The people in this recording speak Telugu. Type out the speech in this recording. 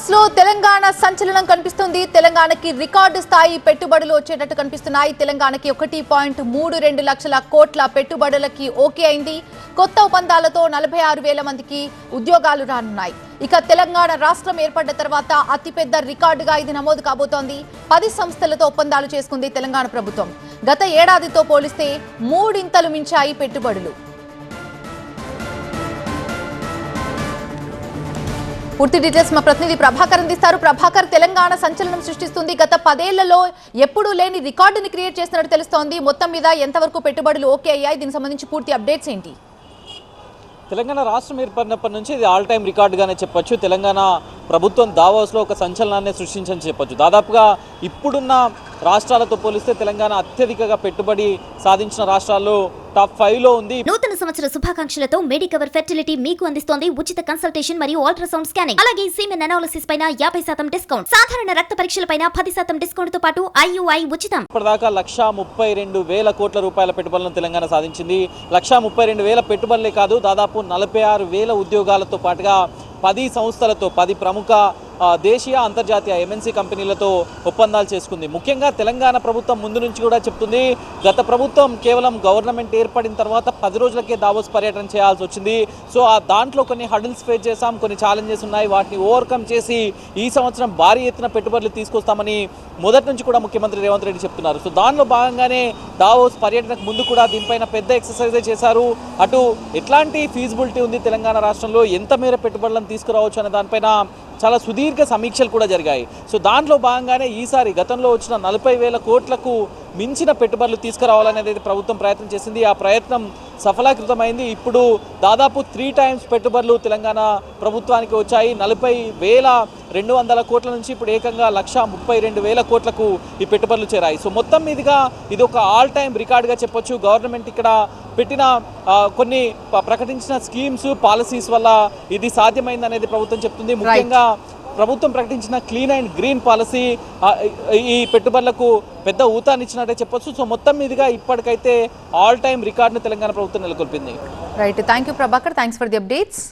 దావోస్ లో తెలంగాణ సంచలనం కనిపిస్తుంది. తెలంగాణకి రికార్డు స్థాయి పెట్టుబడులు వచ్చేటట్టు కనిపిస్తున్నాయి. తెలంగాణకి 1.32 లక్షల కోట్ల పెట్టుబడులకి ఓకే అయింది. కొత్త ఒప్పందాలతో 46,000 మందికి ఉద్యోగాలు రానున్నాయి. ఇక తెలంగాణ రాష్ట్రం ఏర్పడ్డ తర్వాత అతిపెద్ద రికార్డుగా ఇది నమోదు కాబోతోంది. 10 సంస్థలతో ఒప్పందాలు చేసుకుంది తెలంగాణ ప్రభుత్వం. గత ఏడాదితో పోలిస్తే 3 ఇంతలు మించాయి పెట్టుబడులు. పూర్తి డీటెయిల్స్ మా ప్రతినిధి ప్రభాకర్ అందిస్తారు. ప్రభాకర్, తెలంగాణ సంచలనం సృష్టిస్తుంది. గత 10 ఏళ్లలో ఎప్పుడూ లేని రికార్డుని క్రియేట్ చేస్తున్నట్టు తెలుస్తోంది. మొత్తం మీద ఎంతవరకు పెట్టుబడులు ఓకే అయ్యాయి? దీనికి సంబంధించి పూర్తి అప్డేట్స్ ఏంటి? తెలంగాణ రాష్ట్రం ఏర్పడినప్పటి నుంచి ఇది ఆల్ టైమ్ రికార్డుగానే చెప్పొచ్చు. తెలంగాణ ప్రభుత్వం దావోస్లో ఒక సంచలనాన్ని సృష్టించని చెప్పొచ్చు. దాదాపుగా ఇప్పుడున్న రాష్ట్రాలతో పోలిస్తే తెలంగాణ అత్యధికంగా పెట్టుబడి సాధించిన రాష్ట్రాల్లో టాప్ 5లో ఉంది. నూతన సంవత్సర శుభాకాంక్షలతో మెడికవర్ ఫెర్టిలిటీ మీకు అందిస్తోంది ఉచిత కన్సల్టేషన్ మరియు అల్ట్రాసౌండ్ స్కానింగ్. అలాగే సీమెన్ అనాలిసిస్ పైన 50% డిస్కౌంట్, సాధారణ రక్త పరీక్షల పైన 10% డిస్కౌంట్ తో పాటు IUI ఉచితం. ఇప్పటిదాకా 132,000 కోట్ల రూపాయల పెట్టుబడులను తెలంగాణ సాధించింది. 132,000 పెట్టుబడులే కాదు, దాదాపు 46,000 ఉద్యోగాలతో పాటుగా 10 సంస్థలతో 10 ప్రముఖ దేశీయ అంతర్జాతీయ MNC కంపెనీలతో ఒప్పందాలు చేసుకుంది. ముఖ్యంగా తెలంగాణ ప్రభుత్వం ముందు నుంచి కూడా చెప్తుంది, గత ప్రభుత్వం కేవలం గవర్నమెంట్ ఏర్పడిన తర్వాత 10 రోజులకే దావోస్ పర్యటన చేయాల్సి వచ్చింది. సో దాంట్లో కొన్ని హడిల్స్ ఫేస్ చేసాం, కొన్ని ఛాలెంజెస్ ఉన్నాయి, వాటిని ఓవర్కమ్ చేసి ఈ సంవత్సరం భారీ ఎత్తున పెట్టుబడులు తీసుకొస్తామని మొదటి నుంచి కూడా ముఖ్యమంత్రి రేవంత్ రెడ్డి చెప్తున్నారు. సో దానిలో భాగంగానే దావోస్ పర్యటనకు ముందు కూడా దీనిపైన పెద్ద ఎక్సర్సైజే చేశారు. అటు ఎట్లాంటి ఫీజిబిలిటీ ఉంది తెలంగాణ రాష్ట్రంలో, ఎంత మేర పెట్టుబడులను తీసుకురావచ్చు అనే దానిపైన చాలా సుదీర్ఘ సమీక్షలు కూడా జరిగాయి. సో దాంట్లో భాగంగానే ఈసారి గతంలో వచ్చిన 40,000 కోట్లకు మించిన పెట్టుబడులు తీసుకురావాలనేది ప్రభుత్వం ప్రయత్నం చేసింది. ఆ ప్రయత్నం సఫలీకృతమైంది. ఇప్పుడు దాదాపు 3 టైమ్స్ పెట్టుబడులు తెలంగాణ ప్రభుత్వానికి వచ్చాయి. 40,200 కోట్ల నుంచి ఇప్పుడు ఏకంగా 132,000 కోట్లకు ఈ పెట్టుబడులు చేరాయి. సో మొత్తం మీదుగా ఇది ఒక ఆల్ టైమ్ రికార్డుగా చెప్పొచ్చు. గవర్నమెంట్ ఇక్కడ పెట్టిన కొన్ని ప్రకటించిన స్కీమ్స్, పాలసీస్ వల్ల ఇది సాధ్యమైంది అనేది ప్రభుత్వం చెప్తుంది. ముఖ్యంగా ప్రభుత్వం ప్రకటించిన క్లీన్ అండ్ గ్రీన్ పాలసీ ఈ పెట్టుబడులకు పెద్ద ఊతాన్నిచ్చినట్టే చెప్పొచ్చు. సో మొత్తం మీదుగా ఇప్పటికైతే ఆల్ టైమ్ రికార్డును తెలంగాణ ప్రభుత్వం నెలకొల్పింది. Right, thank you Prabhakar, thanks for the updates.